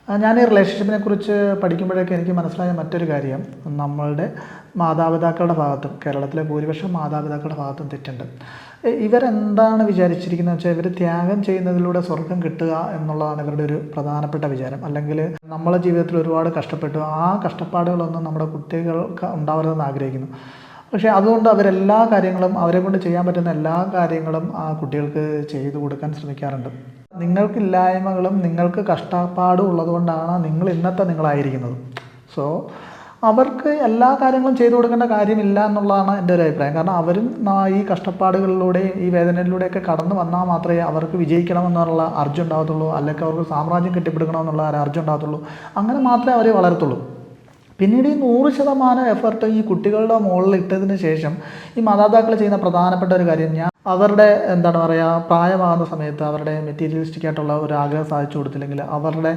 ഞാൻ ഈ റിലേഷൻഷിപ്പിനെ കുറിച്ച് പഠിക്കുമ്പോഴൊക്കെ എനിക്ക് മനസ്സിലായ മറ്റൊരു കാര്യം, നമ്മളുടെ മാതാപിതാക്കളുടെ ഭാഗത്തും കേരളത്തിലെ ഭൂരിപക്ഷം മാതാപിതാക്കളുടെ ഭാഗത്തും തെറ്റുണ്ട്. ഇവരെന്താണ് വിചാരിച്ചിരിക്കുന്നത് വെച്ചാൽ ഇവർ ത്യാഗം ചെയ്യുന്നതിലൂടെ സ്വർഗം കിട്ടുക എന്നുള്ളതാണ് ഇവരുടെ ഒരു പ്രധാനപ്പെട്ട വിചാരം. അല്ലെങ്കിൽ നമ്മളെ ജീവിതത്തിൽ ഒരുപാട് കഷ്ടപ്പെട്ടു, ആ കഷ്ടപ്പാടുകളൊന്നും നമ്മുടെ കുട്ടികൾക്ക് ഉണ്ടാവരുതെന്ന് ആഗ്രഹിക്കുന്നു. പക്ഷേ അതുകൊണ്ട് അവരെല്ലാ കാര്യങ്ങളും, അവരെ കൊണ്ട് ചെയ്യാൻ പറ്റുന്ന എല്ലാ കാര്യങ്ങളും ആ കുട്ടികൾക്ക് ചെയ്തു കൊടുക്കാൻ ശ്രമിക്കാറുണ്ട്. നിങ്ങൾക്കില്ലായ്മകളും നിങ്ങൾക്ക് കഷ്ടപ്പാടും ഉള്ളതുകൊണ്ടാണ് നിങ്ങൾ ഇന്നത്തെ നിങ്ങളായിരിക്കുന്നത്. സോ അവർക്ക് എല്ലാ കാര്യങ്ങളും ചെയ്തു കൊടുക്കേണ്ട കാര്യമില്ല എന്നുള്ളതാണ് എൻ്റെ ഒരു അഭിപ്രായം. കാരണം അവരും ഈ കഷ്ടപ്പാടുകളിലൂടെ ഈ വേദനയിലൂടെയൊക്കെ കടന്നു വന്നാൽ മാത്രമേ അവർക്ക് വിജയിക്കണമെന്നുള്ള അർജം ഉണ്ടാകത്തുള്ളൂ, അല്ലെങ്കിൽ അവർക്ക് സാമ്രാജ്യം കെട്ടിപ്പിടിക്കണമെന്നുള്ള ഒരു അർജം ഉണ്ടാകത്തുള്ളൂ. അങ്ങനെ മാത്രമേ അവർ വളരത്തുള്ളൂ. പിന്നീട് ഈ 100% എഫർട്ട് ഈ കുട്ടികളുടെ മുകളിൽ ഇട്ടതിന് ശേഷം ഈ മാതാപിതാക്കൾ ചെയ്യുന്ന പ്രധാനപ്പെട്ട ഒരു കാര്യം, അവരുടെ എന്താണ് പറയുക, പ്രായമാകുന്ന സമയത്ത് അവരുടെ മെറ്റീരിയലിസ്റ്റിക് ആയിട്ടുള്ള ഒരു ആഗ്രഹം സാധിച്ചു കൊടുത്തില്ലെങ്കിൽ അവരുടെ